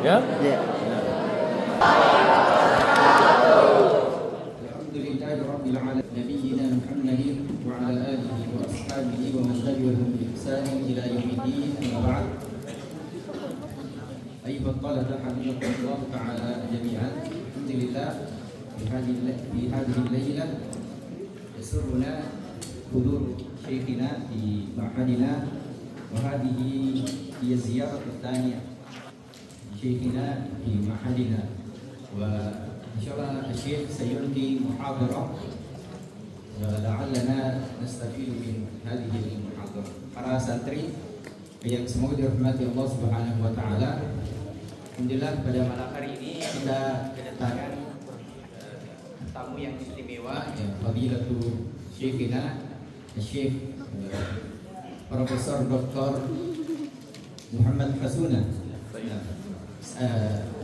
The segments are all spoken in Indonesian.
Ya? Ya. Alhamdulillahirabbil alamin nabiyina Muhammadin wa ala alihi wa ashabihi wa man tabi'ahum bi ihsanin ila yaumiddin. Amma ba'd. Ayyuhat talaba hafizakumullah ta'ala jami'an. Alhamdulillah fi hadhihi al-lailah yasurruna hudur syekhina di ma'hadina wa hadhihi hiya ziyarat tsaniyah syekhina di ma'hadina wa insyaallah Syekh sayulqi muhadarah wa la'allana nastafidu min hadhihi al-muhadarah. Para santri yang semoga dirahmati Allah Subhanahu wa taala. Alhamdulillah pada malam hari ini kita kedatangan tamu yang istimewa, ya, Fadilatu Syekhina Syekh Profesor Dr. Muhammad Hasuna,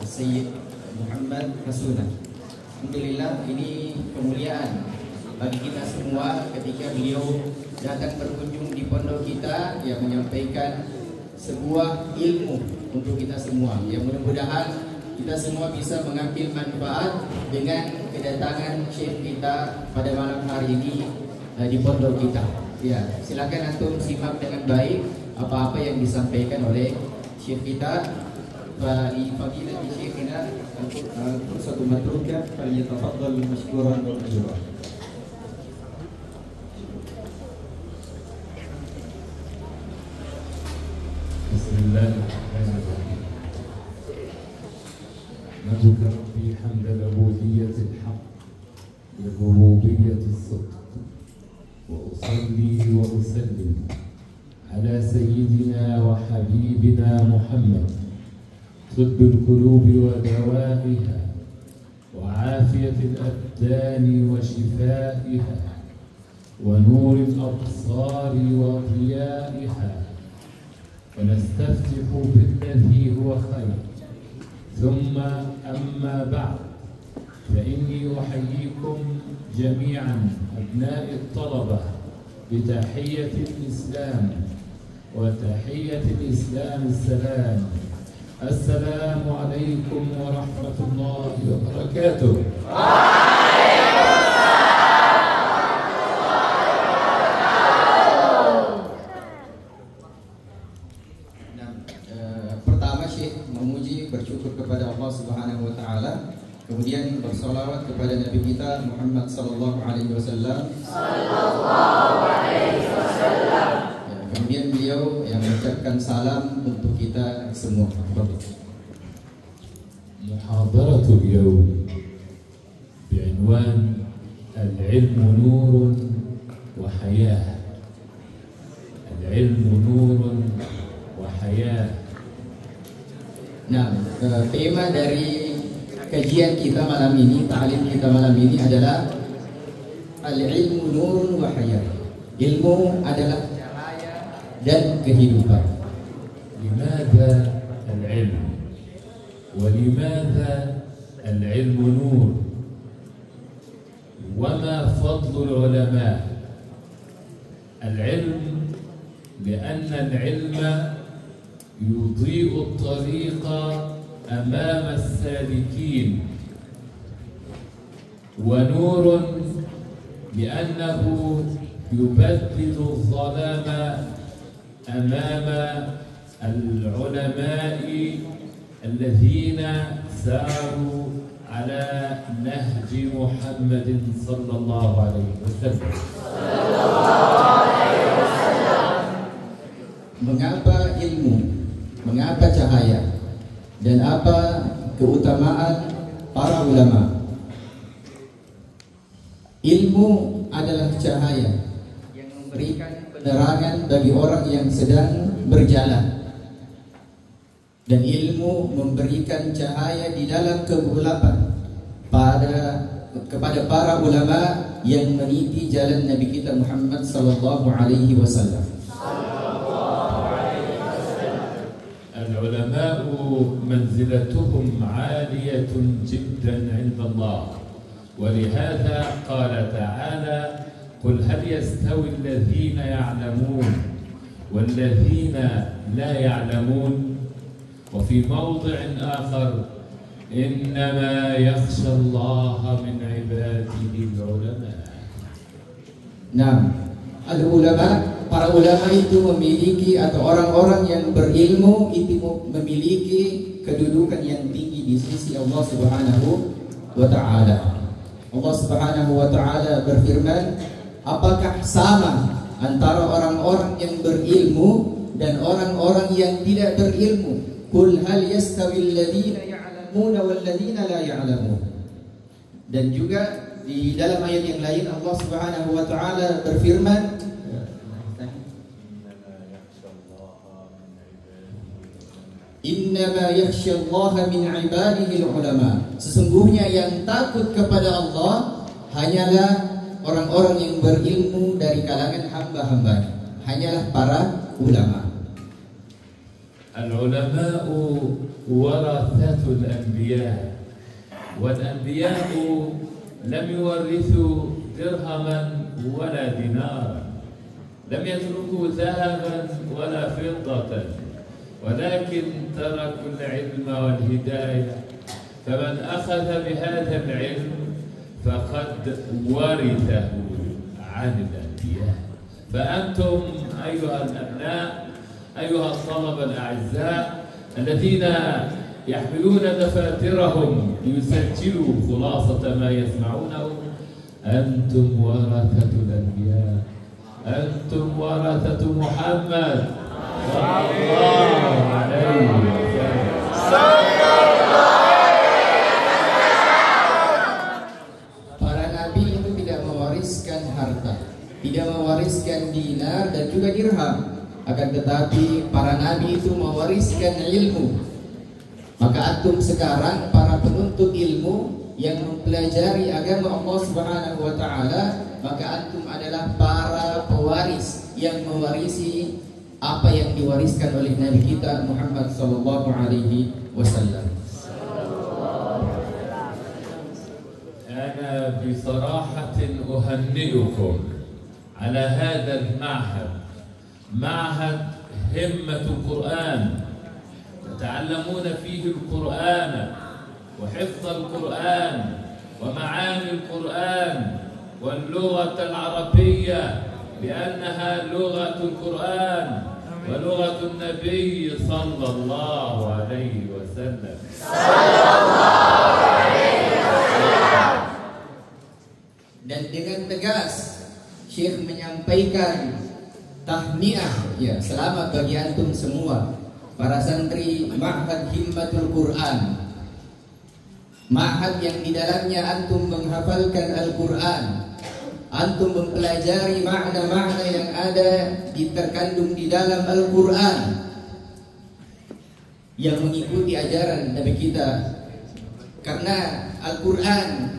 Sayyid Muhammad Hasuna. Alhamdulillah ini kemuliaan bagi kita semua ketika beliau datang berkunjung di pondok kita yang menyampaikan sebuah ilmu untuk kita semua. Yang mudah-mudahan kita semua bisa mengambil manfaat dengan kedatangan Syekh kita pada malam hari ini di pondok kita. Ya, silakan antum simak dengan baik apa-apa yang disampaikan oleh Syekh kita. Fadilah Syekhina fursatu matruka falyatafaddal mashkuran wa majruran. Bismillahirrahmanirrahim. Nahmaduka rabbi hamdal ubudiyyatil haqq wa rububiyyatis sidq wa usalli wa usallim ala sayyidina wa habibina Muhammad طب القلوب ودوائها وعافية الأبدان وشفائها ونور الأبصار وضيائها، ونستفتح بالذي هو خير. ثم أما بعد، فإني أحييكم جميعا أبناء الطلبة بتحية الإسلام، وتحية الإسلام السلام. السلام عليكم ورحمة الله وبركاته. Pertama Syekh memuji bersyukur kepada Allah Subhanahu wa taala, kemudian bersolawat kepada Nabi kita Muhammad sallallahu alaihi wasallam. Kemudian beliau yang mengucapkan salam untuk kita semua. محاضرة اليوم بعنوان العلم نور وحياة. العلم نور وحياة. Nah, tema dari kajian kita malam ini, ta'lim kita malam ini adalah al-ilmu nurun wa hayat. Ilmu adalah cahaya dan kehidupan. لماذا العلم؟ ولماذا العلم نور؟ وما فضل العلماء؟ العلم لأن العلم يضيء الطريق أمام السالكين، ونور لأنه يبدد الظلام أمام العلماء الذين ساروا على نهج محمد صلى الله عليه وسلم. Mengapa ilmu, mengapa cahaya, dan apa keutamaan para ulama? Ilmu adalah cahaya yang memberikan penerangan bagi orang yang sedang berjalan, dan ilmu memberikan cahaya di dalam kegelapan kepada para ulama yang meniti jalan Nabi kita Muhammad sallallahu alaihi wasallam. العلماء منزلتهم عالية جدا عند الله، ولهذا قال تعالى: قل هل يستوي الذين يعلمون والذين لا يعلمون؟ وفي موضع آخر إنما يخشى الله من عباده العلماء. Nah, al-ulama, para ulama itu memiliki, atau orang-orang yang berilmu itu memiliki kedudukan yang tinggi di sisi Allah Subhanahu wa Ta'ala. Allah Subhanahu wa Ta'ala berfirman, apakah sama antara orang-orang yang berilmu dan orang-orang yang tidak berilmu? Qul hal yastawi alladhina ya'lamuna wal ladhina la ya'lamun. Dan juga di dalam ayat yang lain Allah Subhanahu wa Ta'ala berfirman, innama yakhsyallaha min ibadihi ulama. Sesungguhnya yang takut kepada Allah hanyalah orang-orang yang berilmu dari kalangan hamba-hambanya, hanyalah para ulama. Al-ulama'u warathatul anbiya, wal anbiya'u lam yuwarrithu dirhaman wala dinaran, lam yatruku dhahaban wala fiddatan, ولكن تركوا العلم والهداية، فمن أخذ بهذا العلم فقد ورثه عن الأنبياء. فأنتم أيها الأبناء، أيها الطلبة الأعزاء الذين يحملون دفاترهم ليسجلوا خلاصة ما يسمعونه، أنتم ورثة الأنبياء، أنتم ورثة محمد صلى الله عليه وسلم. Para nabi itu tidak mewariskan harta, tidak mewariskan dinar dan juga dirham, akan tetapi para nabi itu mewariskan ilmu. Maka antum sekarang para penuntut ilmu yang mempelajari agama Allah Subhanahu wa Ta'ala, maka antum adalah para pewaris yang mewarisi apa yang diwariskan oleh Nabi kita Muhammad sallallahu alaihi wasallam. أنا بصراحة أهنئكم على هذا المعهد، معهد همة القرآن، تتعلمون فيه القرآن وحفظ القرآن ومعاني القرآن واللغة العربية، لأنها لغة القرآن ولغة النبي صلى الله عليه وسلم. Dan dengan tegas Syekh menyampaikan tahniah, ya, selamat bagi antum semua para santri Ma'had Himmatul Quran, ma'had yang di dalamnya antum menghafalkan Al-Quran, antum mempelajari makna-makna yang ada terkandung di dalam Al-Quran, yang mengikuti ajaran Nabi kita. Karena Al-Quran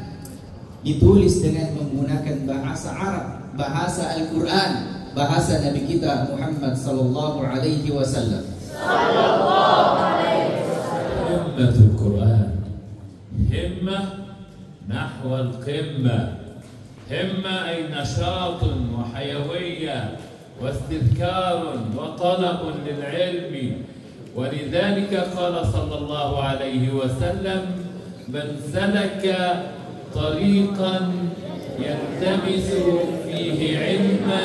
ditulis dengan menggunakan bahasa Arab, bahasa Al-Quran, bahasa Nabi kita Muhammad sallallahu alaihi wasallam. Himmatul Quran, himmah nahwa al-qimmah. همة أي نشاط وحيوية واستذكار وطلب للعلم، ولذلك قال صلى الله عليه وسلم من سلك طريقا يلتمس فيه علما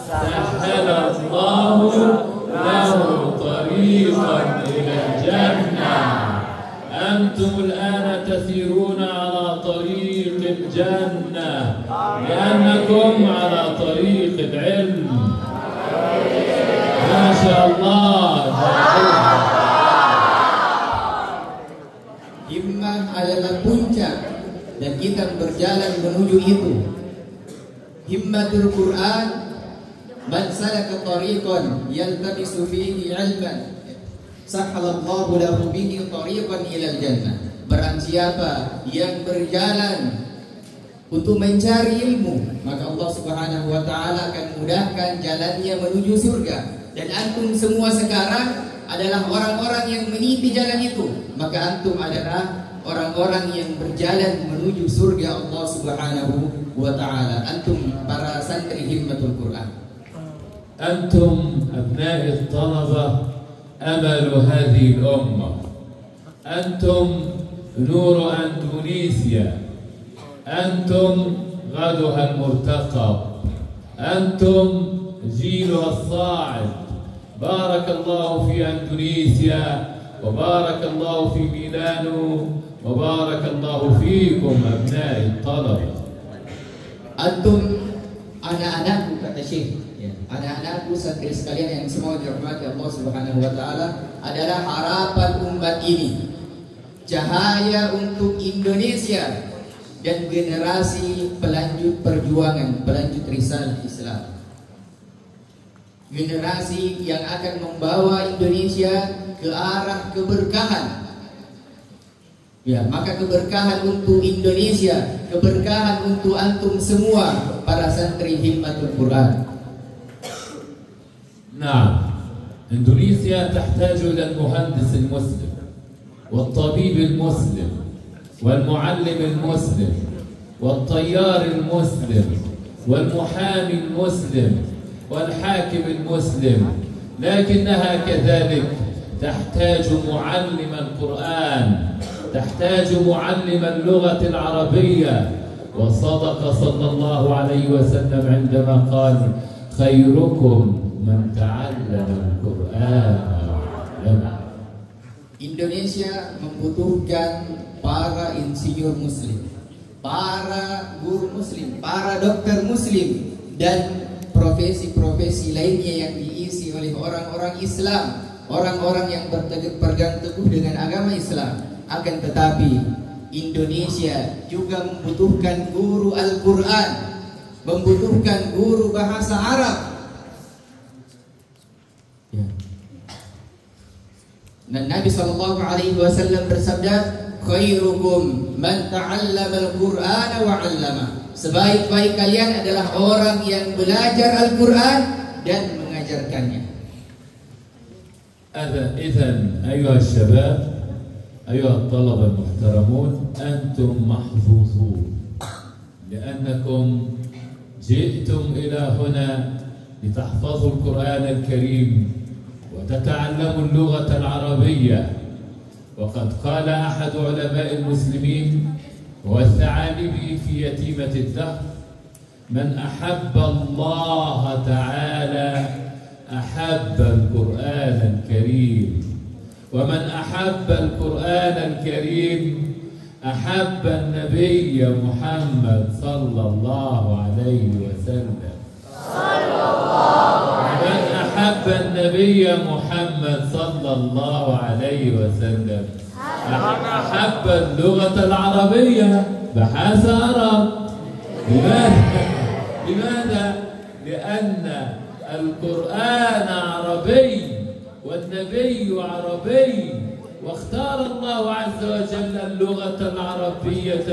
سهل الله له طريقا إلى الجنة. أنتم الآن تسيرون على طريق الجنة لأنكم على طريق العلم. ما شاء الله. Himmah adalah puncak dan kita berjalan menuju itu. Himmatul Quran, man salaka tariqan yaltamisu fihi ilman sahhalallahu lahu bihi tariqan ilal jannah. Barang siapa yang berjalan untuk mencari ilmu, maka Allah Subhanahu wa Ta'ala akan mudahkan jalannya menuju surga. Dan antum semua sekarang adalah orang-orang yang meniti jalan itu, maka antum adalah orang-orang yang berjalan menuju surga Allah Subhanahu wa Ta'ala. Antum para santri Himmatul Quran. أنتم أبناء الطلبة أمل هذه الأمة، أنتم نور أندونيسيا، أنتم غدها المرتقب، أنتم جيلها الصاعد. بارك الله في أندونيسيا، وبارك الله في ميلانو، وبارك الله فيكم أبناء الطلبة. Antum anak-anakku, kata Syekh, anak-anakku santri sekalian yang semua dirahmati Allah Subhanahu wa taala, adalah harapan umat ini, cahaya untuk Indonesia dan generasi pelanjut perjuangan, pelanjut risalah Islam. Generasi yang akan membawa Indonesia ke arah keberkahan. Ya, maka keberkahan untuk Indonesia, keberkahan untuk antum semua para santri Himmatul Quran. نعم، إندونيسيا تحتاج إلى المهندس المسلم والطبيب المسلم والمعلم المسلم والطيار المسلم والمحامي المسلم والحاكم المسلم، لكنها كذلك تحتاج معلم القرآن، تحتاج معلم اللغة العربية. وصدق صلى الله عليه وسلم عندما قال: خيركم من تعلم القرآن وعلمه. Indonesia membutuhkan para insinyur muslim, para guru muslim, para dokter muslim, dan profesi-profesi lainnya yang diisi oleh orang-orang Islam, orang-orang yang berpegang teguh dengan agama Islam. Akan tetapi Indonesia juga membutuhkan guru Al-Quran, membutuhkan guru bahasa Arab. Dan Nabi SAW bersabda, khairukum man ta'allama al-Qur'ana wa 'allama. Sebaik-baik kalian adalah orang yang belajar Al-Quran dan mengajarkannya. إذن أيها الشباب، أيها الطلبة المحترمون، أنتم محظوظون لأنكم جئتم إلى هنا لتحفظوا القرآن الكريم وتتعلموا اللغة العربية. وقد قال أحد علماء المسلمين والثعالبي في يتيمة الدهر: من أحب الله تعالى أحب القرآن الكريم، ومن أحب القرآن الكريم أحب النبي محمد صلى الله عليه وسلم. ومن أحب النبي محمد صلى الله عليه وسلم أحب اللغة العربية بحث عرب. لماذا؟ لأن القرآن عربي والنبي عربي، واختار الله عز وجل اللغة العربية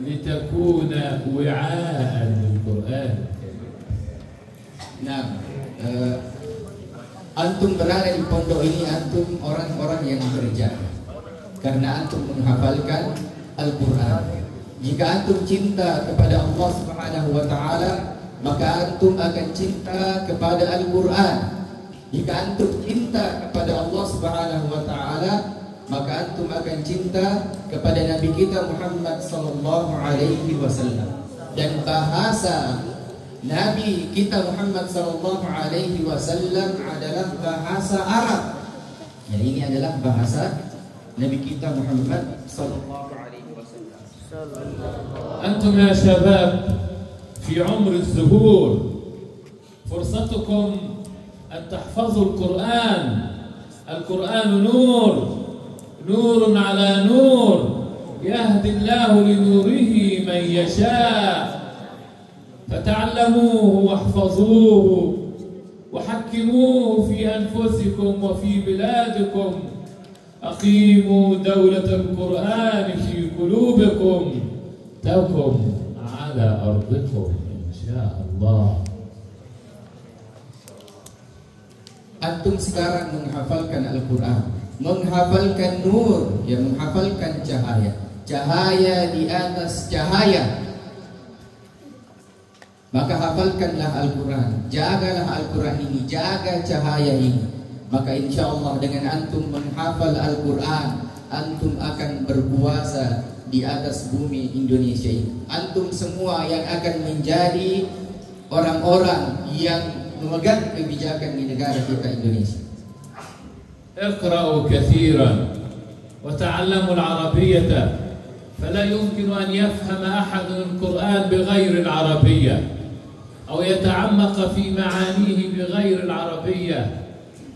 لتكون وعاء للقرآن. Nah, antum berada di pondok ini, antum orang-orang yang bekerja karena antum menghafalkan Al-Quran. Jika antum cinta kepada Allah Subhanahu wa taala, maka antum akan cinta kepada Al-Quran. Jika antum cinta kepada Allah Subhanahu wa taala, maka antum akan cinta kepada Nabi kita Muhammad sallallahu alaihi wasallam. Dan bahasa Nabi kita Muhammad sallallahu alaihi wasallam adalah bahasa Arab. Jadi ini adalah bahasa Nabi kita Muhammad sallallahu alaihi wasallam. أنتم يا شباب في عمر الزهور، فرصتكم أن تحفظوا القرآن. القرآن نور، نور على نور، يهدي الله لنوره من يشاء. فتعلموه واحفظوه وحكموه في أنفسكم وفي بلادكم. أقيموا دولة القرآن في قلوبكم تكن على أرضكم إن شاء الله. Antum sekarang menghafalkan Al-Quran, menghafalkan nur, ya, menghafalkan cahaya, cahaya di atas cahaya. Maka hafalkanlah Al-Quran, jagalah Al-Quran ini, jaga cahaya ini. maka insya Allah dengan antum menghafal Al-Quran, antum akan berkuasa di atas bumi Indonesia ini. Antum semua yang akan menjadi orang-orang yang memegang kebijakan di negara kita Indonesia. اقرأوا كثيرا وتعلموا العربية، فلا يمكن أن يفهم أحد القرآن بغير العربية أو يتعمق في معانيه بغير العربية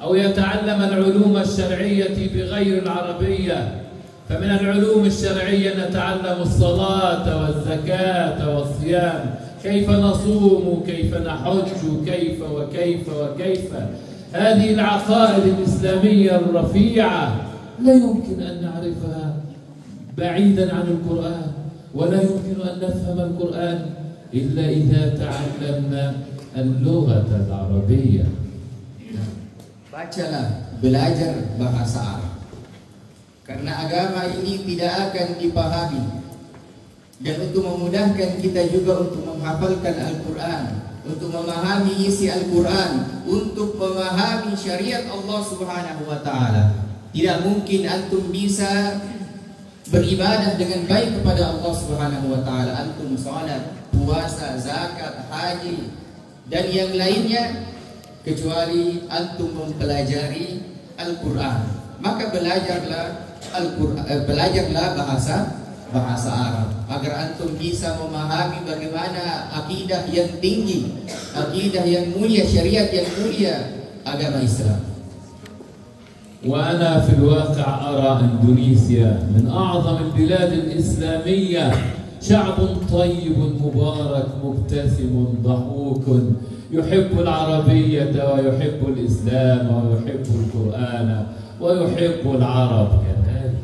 أو يتعلم العلوم الشرعية بغير العربية. فمن العلوم الشرعية نتعلم الصلاة والزكاة والصيام، كيف نصوم، كيف نحج، كيف وكيف وكيف. هذه العقائد الإسلامية الرفيعة لا يمكن أن نعرفها بعيدا عن القرآن، ولا يمكن أن نفهم القرآن إلا إذا تعلمنا اللغة العربية. Bacalah, belajar bahasa Arab, karena agama ini tidak akan dipahami. Dan untuk memudahkan kita juga untuk menghafalkan Al-Quran, untuk memahami isi Al-Quran, untuk memahami syariat Allah Subhanahu wa Ta'ala. Tidak mungkin antum bisa beribadah dengan baik kepada Allah Subhanahu wa Ta'ala, antum salat, puasa, zakat, haji dan yang lainnya, kecuali antum mempelajari Al-Quran. Maka belajarlah bahasa Arab agar antum bisa memahami bagaimana akidah yang tinggi, akidah yang mulia, syariat yang mulia, agama Islam. وأنا في الواقع أرى إندونيسيا من أعظم البلاد الإسلامية، شعب طيب مبارك مبتسم ضحوك يحب العربية ويحب الإسلام ويحب القرآن ويحب العرب كذلك.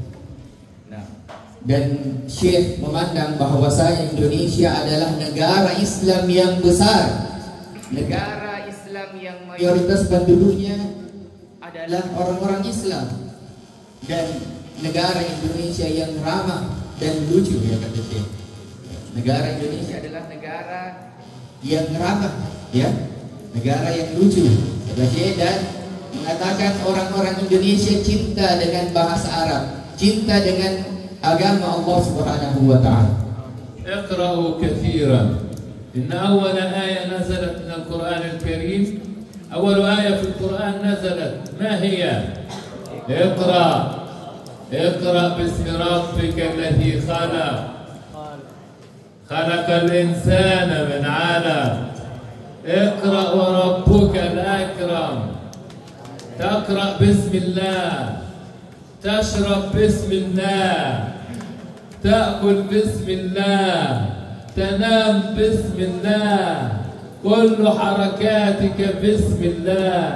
Dan Syekh memandang bahwasanya Indonesia adalah negara Islam yang besar, negara Islam yang mayoritas penduduknya adalah orang-orang Islam, dan negara Indonesia yang ramah dan lucu, ya kata Syekh. Negara Indonesia adalah negara yang ramah, ya, negara yang lucu, kata Syekh, dan mengatakan orang-orang Indonesia cinta dengan bahasa Arab, cinta dengan agama Allah Subhanahu wa Ta'ala. اقرأوا كثيرا. إن أول آية نزلت من القرآن الكريم، أول آية في القرآن نزلت ما هي؟ اقرأ باسم ربك الذي خلق الإنسان من علق. اقرأ وربك الأكرم. تقرأ باسم الله، تشرب باسم الله، تأكل باسم الله، تنام باسم الله، كل حركاتك باسم الله،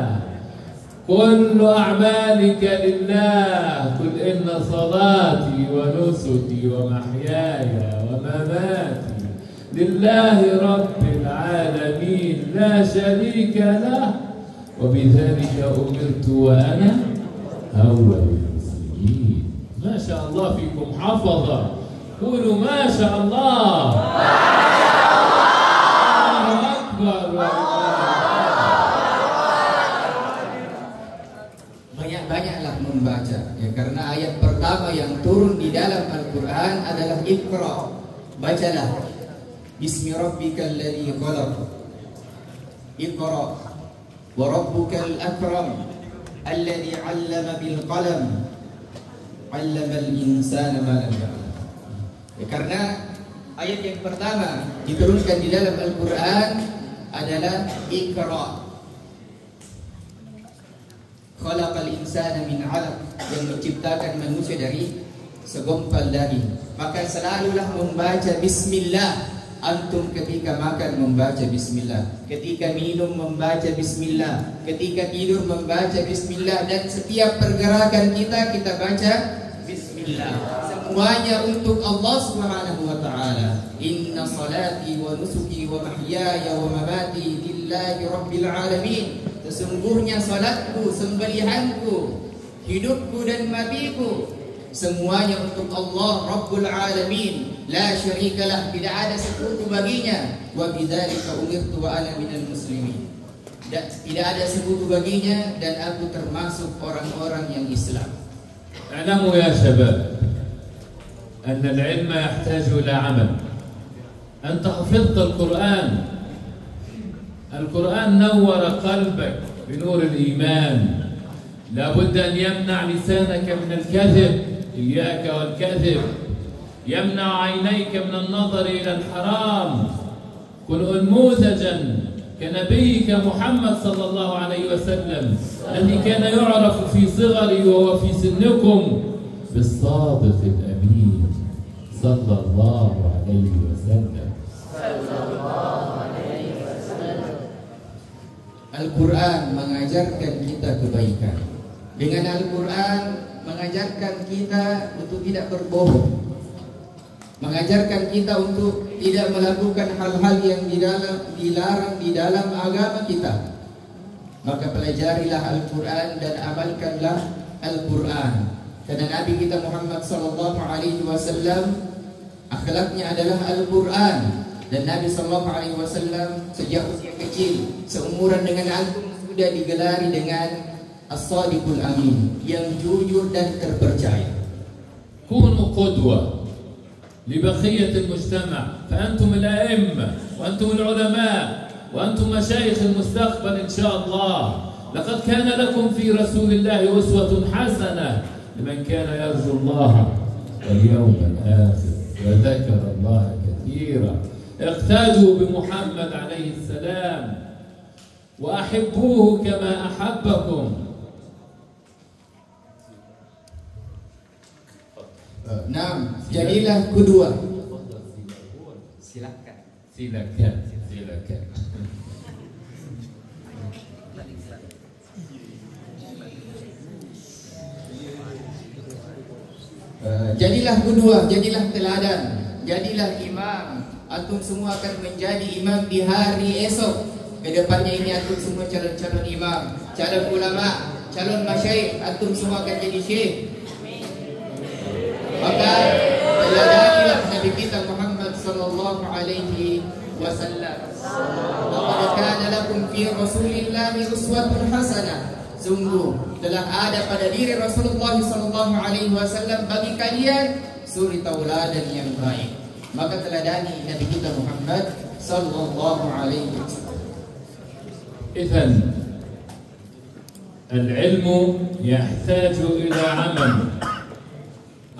كل أعمالك لله. قل إن صلاتي ونسكي ومحياي ومماتي لله رب العالمين لا شريك له وبذلك أمرت وأنا أول المسلمين. ما شاء الله فيكم حفظة، قولوا ما شاء الله. الله أكبر. Banyak-banyaklah membaca, ya, karena ayat pertama yang turun di dalam Al-Quran adalah Iqra. Bacalah Bismi rabbikal ladzi khalaq. Iqra wa rabbukal akram alladzi 'allama bil qalam 'allamal insana ma lam ya'lam. Ya, karena ayat yang pertama diturunkan di dalam Al-Quran adalah Iqra. Khalaqal insana min 'alaq, yang menciptakan manusia dari segumpal daging. Maka selalulah membaca bismillah. Antum ketika makan membaca bismillah, ketika minum membaca bismillah, ketika tidur membaca bismillah, dan setiap pergerakan kita baca bismillah. Semuanya untuk Allah Subhanahu wa Ta'ala. Inna salati wa nusuki wa mahyaya wa mamati lillahi rabbil alamin. Sesungguhnya salatku, sembelihanku, hidupku dan matiku, semuanya untuk Allah Rabbul Alamin, la syarikalah, tidak ada sekutu baginya. Wa bidzalika umirtu wa ana minal muslimin. tidak ada sekutu baginya, dan aku termasuk orang-orang yang Islam. اعلموا يا شباب أن العلم يحتاج إلى عمل. أنت حفظت القرآن، القرآن نور قلبك بنور الإيمان، لابد أن يمنع لسانك من الكذب، إياك والكذب، يمنع عينيك من النظر إلى الحرام. كن أنموذجا كنبيك محمد صلى الله عليه وسلم الذي كان يعرف في صغري وهو في سنكم بالصادق الأمين صلى الله عليه وسلم. Al-Quran mengajarkan kita kebaikan. Dengan Al-Quran mengajarkan kita untuk tidak berbohong, mengajarkan kita untuk tidak melakukan hal-hal yang dilarang di dalam agama kita. Maka pelajarilah Al-Quran dan amalkanlah Al-Quran. Karena Nabi kita Muhammad sallallahu alaihi wasallam akhlaknya adalah Al-Quran, dan Nabi sallallahu alaihi wasallam sejak usia kecil seumuran dengan antum sudah digelari dengan As-Sadiqul Amin, yang jujur dan terpercaya. كونوا قدوة لبقية المجتمع، فأنتم الأئمة وأنتم العلماء وأنتم مشايخ المستقبل إن شاء الله. لقد كان لكم في رسول الله أسوة حسنة لمن كان يرجو الله واليوم الآخر وذكر الله كثيرا. اقتدوا بمحمد عليه السلام وأحبوه كما أحبكم. Nah, jadilah kedua. Silakan. Silakan. Silakan. Jadilah kedua, jadilah teladan, jadilah imam. Antum semua akan menjadi imam di hari esok. Kedepannya ini antum semua calon-calon imam, calon ulama, calon masyaikh. Antum semua akan jadi syekh. Maka teladanilah Nabi kita Muhammad sallallahu alaihi wasallam. Laqad kana lakum fi Rasulillahi uswatun hasanah. Sungguh telah ada pada diri Rasulullah sallallahu alaihi wasallam bagi kalian suri tauladan yang baik. Maka teladani Nabi kita Muhammad sallallahu alaihi wasallam. إذن العلم يحتاج إلى عمل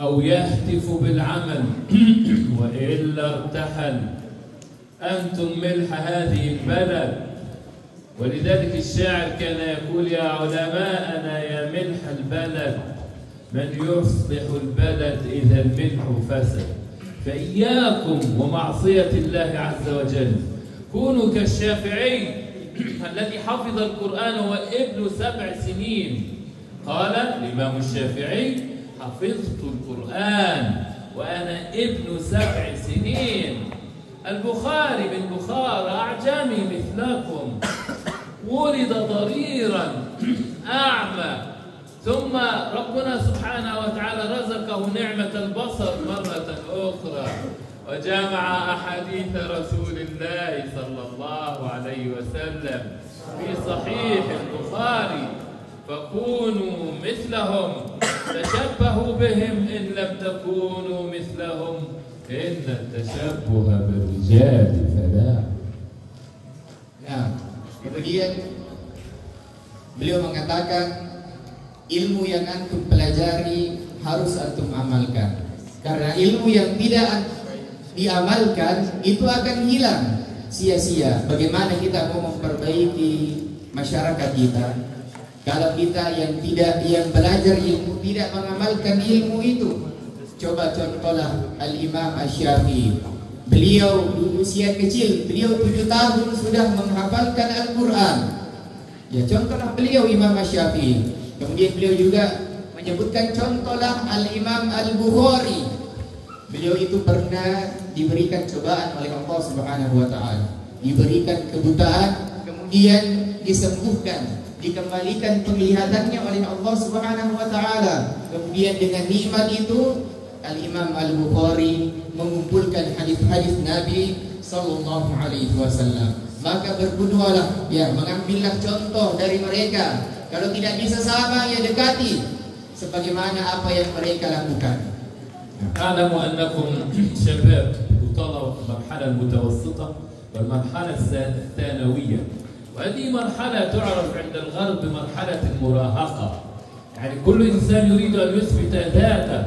أو يهتف بالعمل وإلا ارتحل. أنتم ملح هذه البلد، ولذلك الشاعر كان يقول يا علماءنا يا ملح البلد من يصلح البلد إذا الملح فسد. فإياكم ومعصية الله عز وجل. كونوا كالشافعي الذي حفظ القرآن وهو ابن 7 سنين. قال الإمام الشافعي حفظت القرآن وأنا ابن 7 سنين. البخاري من بخارى أعجمي مثلكم، ولد ضريرا أعمى، ثم ربنا سبحانه وتعالى رزقه نعمة البصر مرة أخرى، وجمع أحاديث رسول الله صلى الله عليه وسلم في صحيح البخاري. فكونوا مثلهم، تشبهوا بهم إن لم تكونوا مثلهم، إن التشبه بالرجال فلاح. Nah, kemudian beliau mengatakan ilmu yang antum pelajari harus antum amalkan. Karena ilmu yang tidak diamalkan itu akan hilang sia-sia. Bagaimana kita mau memperbaiki masyarakat kita kalau kita yang belajar ilmu tidak mengamalkan ilmu itu? Coba contohlah Al-Imam Asy-Syafi'i. Beliau di usia kecil, beliau 7 tahun sudah menghafalkan Al-Quran. Ya, contohlah beliau Imam Asy-Syafi'i. Kemudian beliau juga menyebutkan contohlah Al-Imam Al-Bukhari. Beliau itu pernah diberikan cobaan oleh Allah Subhanahu wa taala. Diberikan kebutaan, kemudian disembuhkan, dikembalikan penglihatannya oleh Allah Subhanahu wa taala. Kemudian dengan nikmat itu Al-Imam Al-Bukhari mengumpulkan hadis-hadis Nabi sallallahu alaihi wasallam. maka berkudualah, ya, mengambillah contoh dari mereka. Kalau tidak bisa sama, ya dekati sebagaimana apa yang mereka lakukan. أعلم أنكم شباب وطلبة في المرحلة المتوسطة والمرحلة الثانوية، وهذه مرحلة تعرف عند الغرب بمرحلة المراهقة. يعني كل إنسان يريد أن يثبت ذاته،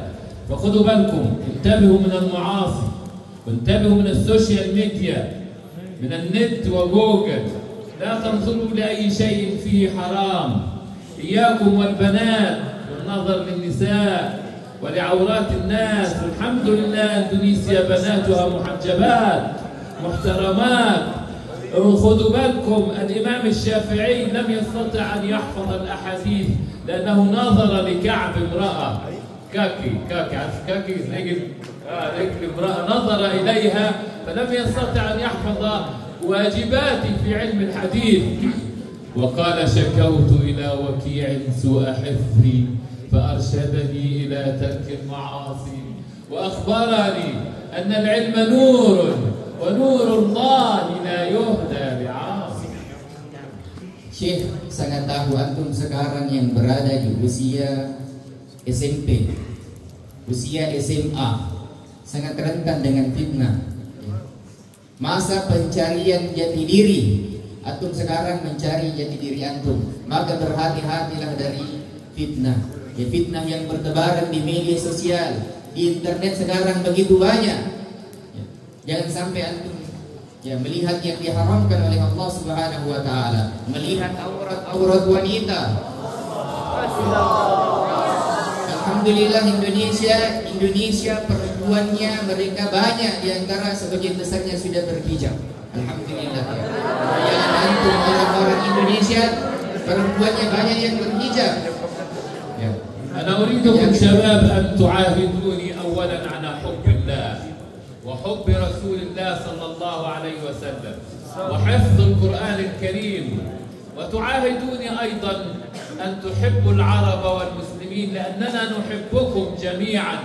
فخذوا بالكم، انتبهوا من المعاصي، وانتبهوا من السوشيال ميديا، من النت وجوجل. لا تنظروا لأي شيء فيه حرام. إياكم والبنات والنظر للنساء ولعورات الناس. الحمد لله إندونيسيا بناتها محجبات محترمات. خذوا بالكم، الإمام الشافعي لم يستطع أن يحفظ الأحاديث لأنه نظر لكعب امرأة كاكي عارف كاكي رجل امرأة، نظر إليها فلم يستطع أن يحفظ واجباتي في علم الحديث. وقال شكوت إلى وكيع سوء حفظي فأرشدني إلى ترك المعاصي، وأخبرني أن العلم نور ونور الله لا يهدى لعاصي. Syekh sangat tahu antum sekarang yang berada di usia SMP, usia SMA, sangat rentan dengan fitnah. Masa pencarian jati diri, antum sekarang mencari jati diri antum, maka berhati-hatilah dari fitnah. Ya, fitnah yang bertebaran di media sosial, di internet sekarang begitu banyak. Ya, jangan sampai antum, ya, melihat yang diharamkan oleh Allah Subhanahu wa taala, melihat aurat wanita. Alhamdulillah Indonesia perempuannya mereka banyak, di antara sebagian besarnya sudah berhijab. Alhamdulillah, ya. Jangan antum orang-orang Indonesia perempuannya banyak yang berhijab. Ya. أنا أريدكم شباب أن تعاهدوني أولا على حب الله وحب رسول الله صلى الله عليه وسلم وحفظ القرآن الكريم، وتعاهدوني أيضا أن تحبوا العرب والمسلمين لأننا نحبكم جميعا،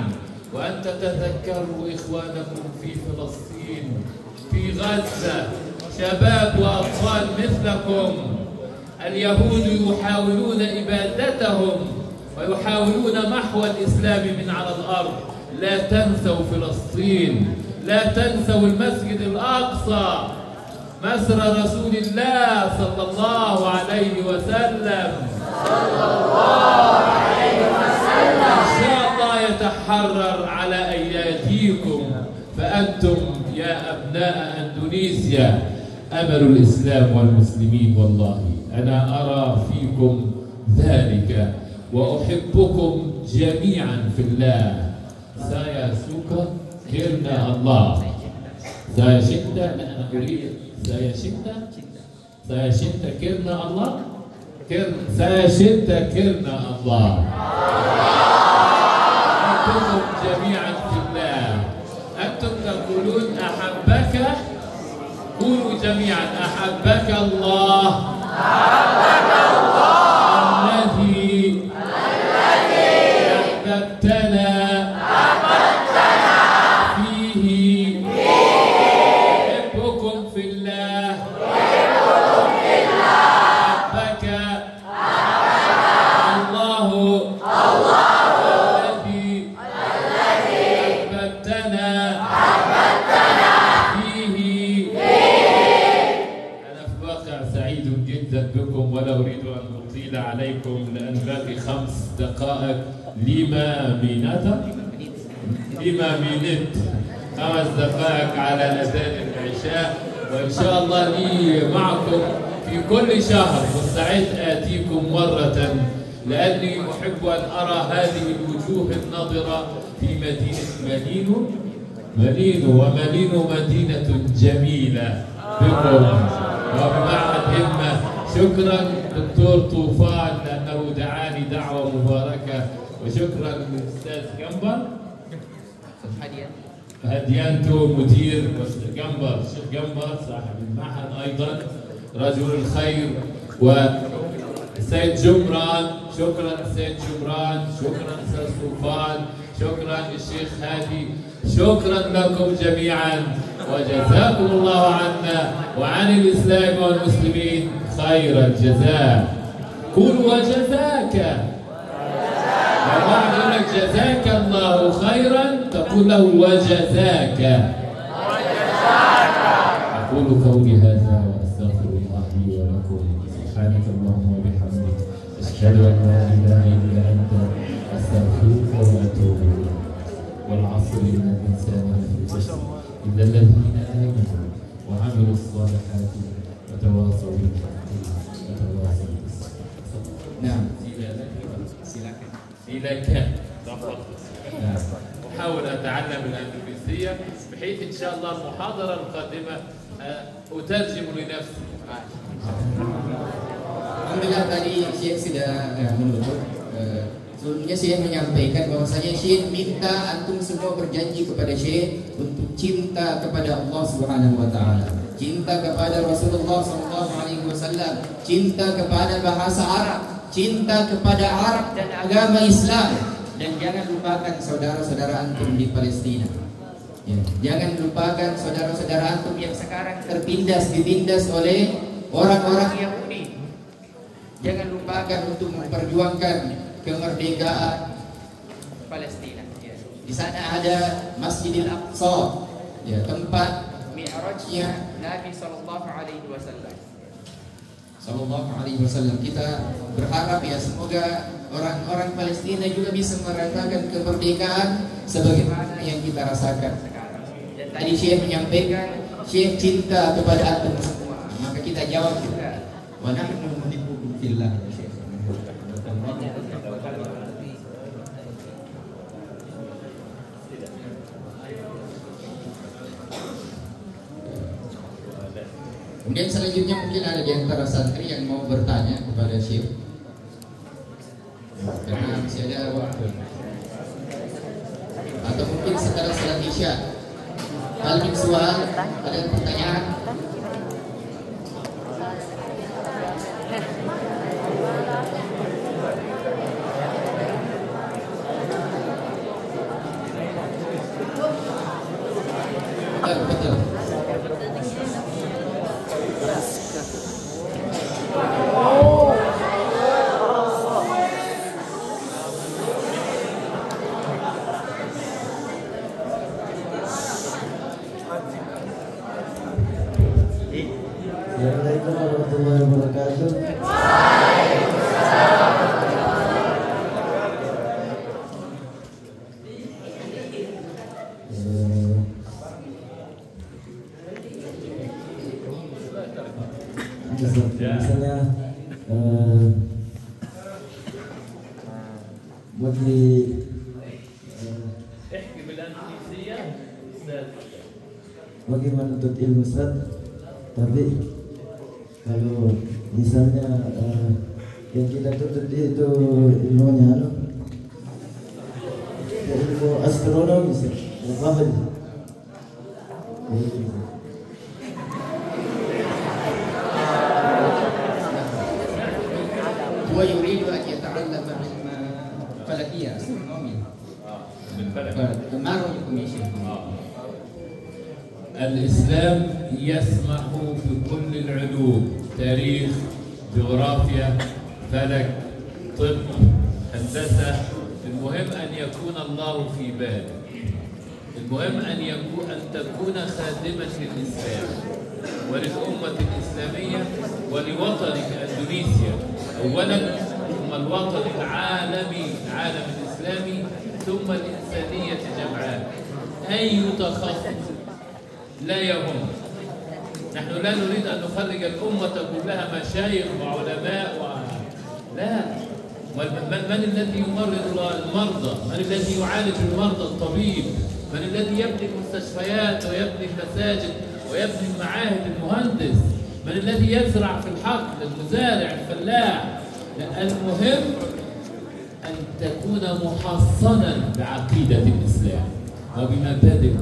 وأن تتذكروا إخوانكم في فلسطين في غزة، شباب وأطفال مثلكم. اليهود يحاولون إبادتهم ويحاولون محو الإسلام من على الأرض. لا تنسوا فلسطين، لا تنسوا المسجد الأقصى، مسر رسول الله صلى الله عليه وسلم. إن شاء الله يتحرر على أيديكم، فأنتم يا أبناء إندونيسيا أمل الإسلام والمسلمين. والله أنا أرى فيكم ذلك وأحبكم جميعا في الله. saya suka karena Allah. Saya cinta, أنا أريد saya cinta karena Allah. saya cinta karena Allah. أحبكم جميعا في الله. أنتم تقولون أحبك، قولوا جميعا أحبك الله. الذي أحببتنا فيه. أحبكم في الله. أحبك الله الذي أحببتنا فيه. أنا في الواقع سعيد جدا بكم، ولا أريد أن أطيل عليكم لأن باقي 5 دقائق. 5 دقائق على الأذان العشاء، وإن شاء الله لي معكم في كل شهر، مستعد آتيكم مرة لأني أحب أن أرى هذه الوجوه النضرة في مدينة مدينة مدينة جميلة بكم وبمعهد همة. شكرا دكتور طوفان لأنه دعاني دعوة مباركة، وشكرا للأستاذ جنبر هديانته مدير جنبر، الشيخ جنبر صاحب المعهد أيضا رجل الخير، والسيد جمران. شكرا سيد جمران، شكرا أستاذ طوفان، شكرا للشيخ هادي، شكرا لكم جميعا، وجزاكم الله عنا وعن الإسلام والمسلمين خير الجزاء. قولوا وجزاك. الواحد يقول لك جزاك الله خيرا، تقول له وجزاك. أقول قولي هذا وأستغفر الله لي ولكم. سبحانك اللهم وبحمدك، أشهد أن لا إله إلا أنت، أستغفرك وأتوب إليك. والعصر إن الإنسان لفي خسر إلا الذين آمنوا وعملوا الصالحات وتواصوا بالحق وتواصوا بالصبر. نعم. سيلك. نعم. أحاول أتعلم الإنجليزية بحيث إن شاء الله المحاضرة القادمة أترجم لنفسي. Alhamdulillah tadi Syekh sudah menutup. Sebelumnya Syekh menyampaikan bahwasanya Syekh minta antum semua berjanji kepada Syekh untuk cinta kepada Allah Subhanahu wa taala, cinta kepada Rasulullah sallallahu alaihi wasallam, cinta kepada bahasa Arab, cinta kepada Arab dan agama Islam, dan jangan lupakan saudara-saudara antum di Palestina. Ya, jangan lupakan saudara-saudara antum yang sekarang ditindas oleh orang-orang Yahudi. Jangan lupakan untuk memperjuangkan kemerdekaan Palestina. Ya. Di sana ada Masjidil Aqsa, ya, tempat mi'rajnya Nabi Sallallahu Alaihi Wasallam. Kita berharap ya semoga orang-orang Palestina juga bisa merasakan kemerdekaan sebagaimana yang kita rasakan sekarang. Dan tadi Syekh menyampaikan Syekh cinta kepada antum semua, maka kita jawab juga wa nahnu nuhibbukum fillah ya Syekh. Kemudian selanjutnya mungkin ada di antara santri yang mau bertanya kepada Syekh, karena masih ada waktu, atau mungkin setelah salat Isya. Hal min soal, ada pertanyaan? Betul. Assalamualaikum warahmatullahi wabarakatuh. Misalnya bagi bagaimana untuk ilmu Ustaz, tapi kalau misalnya yang kita tuntut itu ilmunya ilmu astronomi, apa aja? هو يريد أن يتعلم علم فلكية أسترونومي. ما رأيكم يا شيخ؟ الإسلام يسمح بكل العلوم، تاريخ، جغرافيا، فلك، طب، هندسة. المهم أن يكون الله في بالك. المهم أن تكون خادمة للإسلام وللأمة الإسلامية ولوطنك أندونيسيا أولا، ثم الوطن العالمي، العالم الإسلامي، ثم الإنسانية جمعاء. أي تخصص لا يهم. نحن لا نريد أن نخرج الأمة كلها مشايخ وعلماء لا. من الذي يمرض المرضى؟ من الذي يعالج المرضى؟ الطبيب. من الذي يبني المستشفيات ويبني المساجد ويبني المعاهد؟ المهندس. من الذي يزرع في الحقل؟ المزارع، الفلاح. المهم أن تكون محصنا بعقيدة الإسلام وبمبادئ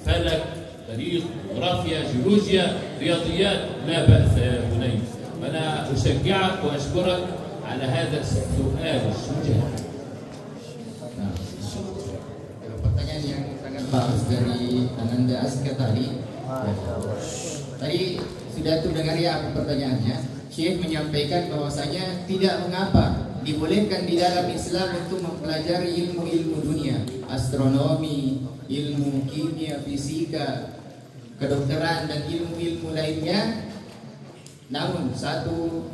فلك، تاريخ، جغرافيا، جيولوجيا، رياضيات. لا بأس يا بني، أنا أشجعك وأشكرك على هذا السؤال الشجاع. bahas dari Ananda Azka tadi. Tadi sudah tuh dengar ya pertanyaannya. Syekh menyampaikan bahwasanya tidak mengapa dibolehkan di dalam Islam untuk mempelajari ilmu-ilmu dunia, astronomi, ilmu kimia, fisika, kedokteran dan ilmu-ilmu lainnya. Namun satu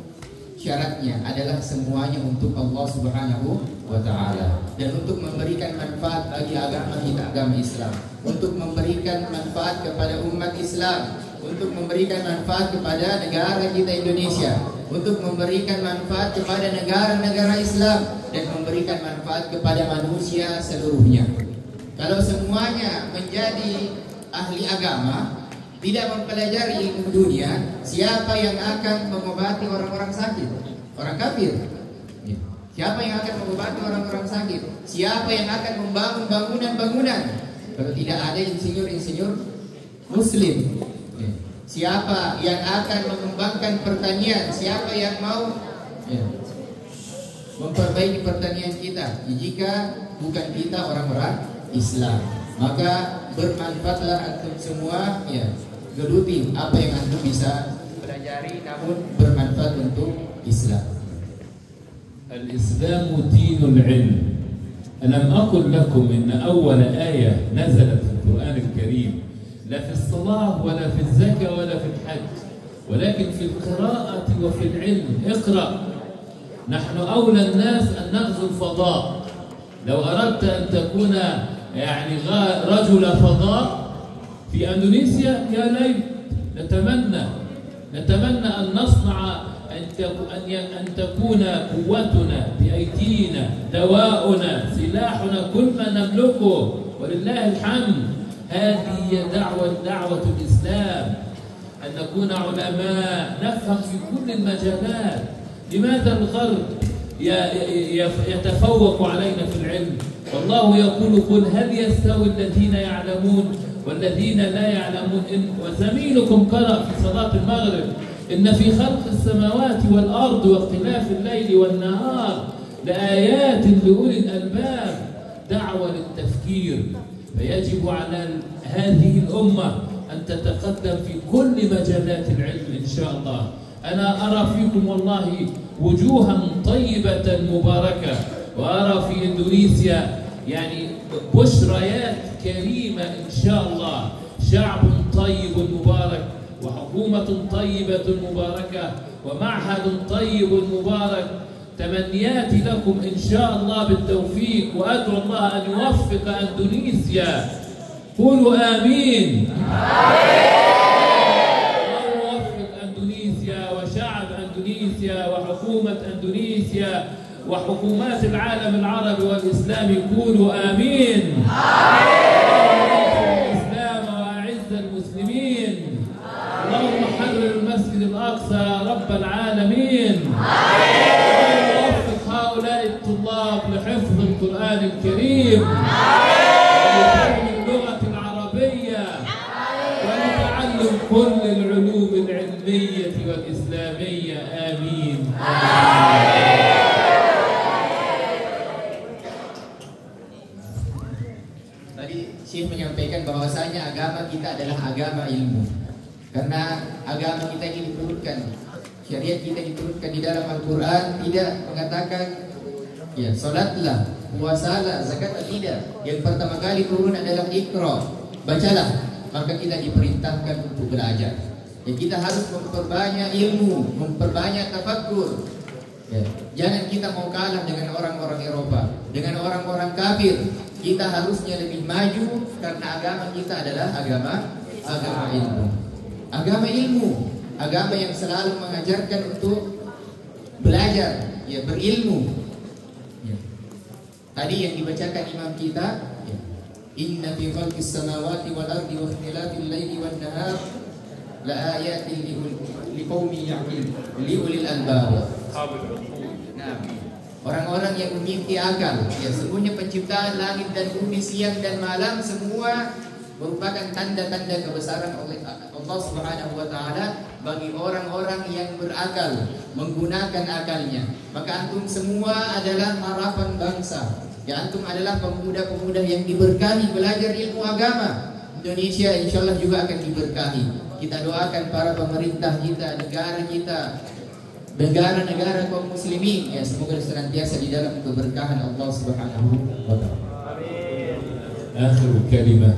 syaratnya adalah semuanya untuk Allah Subhanahu wa taala dan untuk memberikan manfaat bagi agama kita, agama Islam, untuk memberikan manfaat kepada umat Islam, untuk memberikan manfaat kepada negara kita Indonesia, untuk memberikan manfaat kepada negara-negara Islam dan memberikan manfaat kepada manusia seluruhnya. Kalau semuanya menjadi ahli agama, tidak mempelajari ilmu dunia, siapa yang akan mengobati orang-orang sakit? Orang kafir. Siapa yang akan mengobati orang-orang sakit? Siapa yang akan membangun bangunan-bangunan? Kalau tidak ada insinyur-insinyur Muslim. Siapa yang akan mengembangkan pertanian? Siapa yang mau memperbaiki pertanian kita? Jika bukan kita orang-orang Islam, maka bermanfaatlah antum semua, geluti apa yang antum bisa pelajari, namun bermanfaat untuk Islam. الإسلام دين العلم. ألم أقل لكم إن أول آية نزلت في القرآن الكريم لا في الصلاة ولا في الزكاة ولا في الحج، ولكن في القراءة وفي العلم. اقرأ. نحن أولى الناس أن نغزو الفضاء. لو أردت أن تكون يعني رجل فضاء في أندونيسيا يا ليت نتمنى أن نصنع أن تكون قوتنا بأيدينا، دواؤنا، سلاحنا، كل ما نملكه، ولله الحمد. هذه هي دعوة الإسلام، أن نكون علماء نفهم في كل المجالات. لماذا الغرب يتفوق علينا في العلم؟ والله يقول قل هل يستوي الذين يعلمون والذين لا يعلمون؟ وزميلكم قرأ في صلاة المغرب إن في خلق السماوات والأرض واختلاف الليل والنهار لآيات لأولي الألباب. دعوة للتفكير، فيجب على هذه الأمة أن تتقدم في كل مجالات العلم إن شاء الله. أنا أرى فيكم والله وجوها طيبة مباركة، وأرى في إندونيسيا يعني بشريات كريمة إن شاء الله. شعب طيب مبارك، وحكومة طيبة مباركة، ومعهد طيب مبارك. تمنياتي لكم إن شاء الله بالتوفيق، وأدعو الله أن يوفق أندونيسيا. قولوا آمين. الله يوفق أندونيسيا وشعب أندونيسيا وحكومة أندونيسيا وحكومات العالم العربي والإسلامي. قولوا آمين. الإسلام وأعز المسلمين. اللهم حرر المسجد الأقصى يا رب العالمين. ووفق هؤلاء الطلاب لحفظ القرآن الكريم ولفهم اللغة العربية ولتعلم كل العلوم العلمية والإسلامية. آمين. Tadi Syekh menyampaikan bahwasanya agama kita adalah agama ilmu. Karena agama kita ini diturunkan, syariat kita diturunkan di dalam Al-Quran, tidak mengatakan salatlah, puasalah, zakat, tidak. Yang pertama kali turun adalah Iqra, bacalah. Maka kita diperintahkan untuk belajar. Kita harus memperbanyak ilmu, memperbanyak tafakkur. Jangan kita mau kalah dengan orang-orang Eropa, dengan orang-orang kafir. Kita harusnya lebih maju karena agama kita adalah agama ilmu. Agama ilmu, agama yang selalu mengajarkan untuk belajar, berilmu. Tadi yang dibacakan imam kita, inna fi khalqis samawati wal ardi wa ikhtilafil laili wan nahar la ayatin liqaumin ya'qilun liulil albab. Nah, orang-orang yang memiliki akal, sesungguhnya penciptaan langit dan bumi, siang dan malam semua merupakan tanda-tanda kebesaran oleh Allah Subhanahu wa taala bagi orang-orang yang berakal, menggunakan akalnya. Maka antum semua adalah harapan bangsa. Ya, antum adalah pemuda-pemuda yang diberkahi belajar ilmu agama. Indonesia insyaallah juga akan diberkahi. Kita doakan para pemerintah kita, negara kita, negara-negara kaum muslimin, ya semoga senantiasa di dalam keberkahan Allah Subhanahu wa taala. آخر كلمة.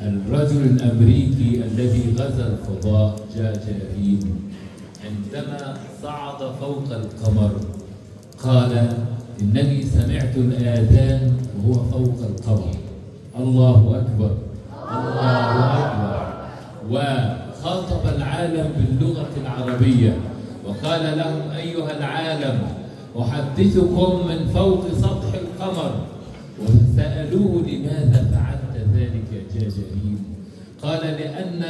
الرجل الأمريكي الذي غزا الفضاء جاجارين عندما صعد فوق القمر قال إنني سمعت الآذان وهو فوق القمر. الله أكبر، الله أكبر. وخاطب العالم باللغة العربية وقال لهم أيها العالم أحدثكم من فوق سطح القمر. وسألوه لماذا فعلت ذلك يا جاجارين؟ قال لأن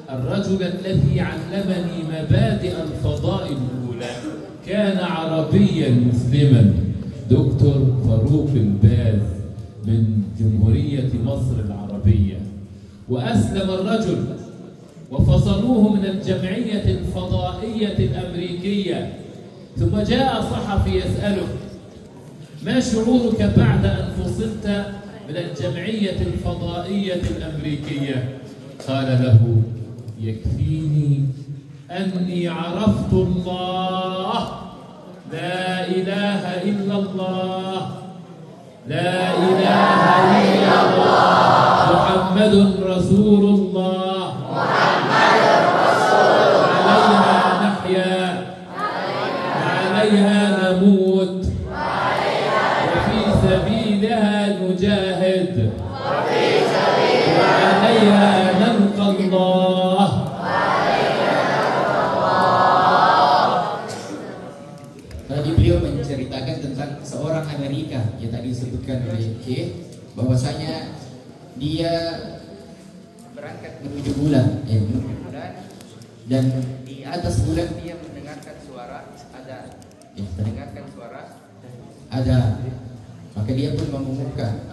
الرجل الذي علمني مبادئ الفضاء الأولى كان عربيا مسلما، دكتور فاروق الباز من جمهورية مصر العربية. وأسلم الرجل وفصلوه من الجمعية الفضائية الأمريكية، ثم جاء صحفي يسأله ما شعورك بعد أن فصلت من الجمعية الفضائية الأمريكية؟ قال له يكفيني أني عرفت الله، لا إله إلا الله، لا إله إلا الله، محمد رسول الله، محمد رسول الله، عليها نحيا وعليها نموت وفي سبيلها نجاهد وعليها نلقى الله. Tadi beliau menceritakan tentang seorang Amerika yang tadi disebutkan oleh Syekh, bahwasanya dia berangkat menuju bulan, dan di atas bulan dia mendengarkan suara ada, mendengarkan suara ada, maka dia pun mengumumkan,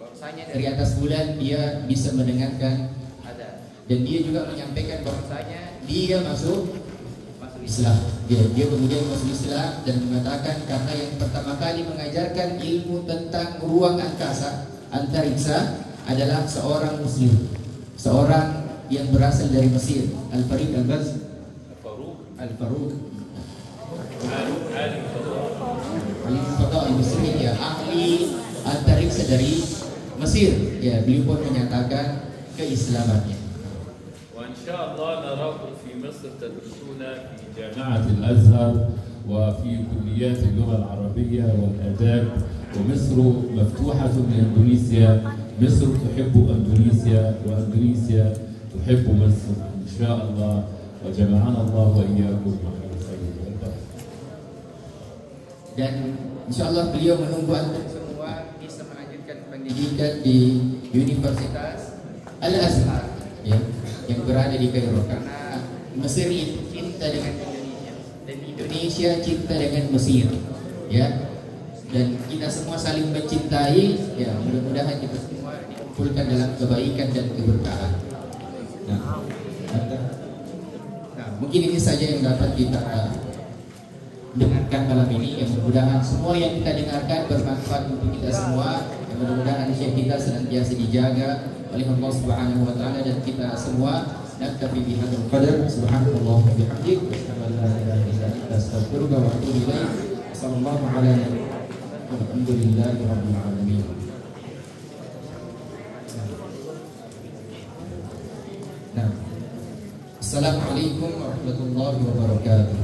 bahwasanya dari atas bulan dia bisa mendengarkan ada, dan dia juga menyampaikan bahwasanya dia masuk Islam. Dia kemudian masuk Islam dan mengatakan karena yang pertama kali mengajarkan ilmu tentang ruang angkasa, antariksa adalah seorang Muslim, seorang yang berasal dari Mesir, Al-Farid Al-Baz, Al-Faruq Al-Fadha Al-Misri, ya, ahli antariksa dari Mesir. Ya, beliau pun menyatakan keislamannya. وإن شاء الله نراكم في مصر تدرسون في جامعة الأزهر وفي كليات اللغة العربية والآداب، ومصر مفتوحة لإندونيسيا، مصر تحب إندونيسيا وإندونيسيا تحب مصر إن شاء الله، وجمعنا الله وإياكم على الخير والبركة. Dan insyaallah beliau menunggu antum semua bisa melanjutkan pendidikan di Universitas Al-Azhar, ya, yang berada di Kairo, karena Mesir itu cinta dengan Indonesia dan Indonesia cinta dengan Mesir, ya, dan kita semua saling mencintai, ya, mudah-mudahan kita semua dikumpulkan dalam kebaikan dan keberkahan. Nah, mungkin ini saja yang dapat kita dengarkan malam ini, yang mudah-mudahan semua yang kita dengarkan bermanfaat untuk kita semua, yang mudah-mudahan syekh kita senantiasa dijaga oleh Allah Subhanahu wa taala, dan kita semua naktafi bihadzal qadar. Subhanallah wa bihamdihi, asyhadu an la ilaha illa anta, astaghfiruka wa atubu ilaik. Sallallahu alaihi wa sallam. Alhamdulillahi rabbil alamin. Nah, assalamualaikum warahmatullahi wabarakatuh.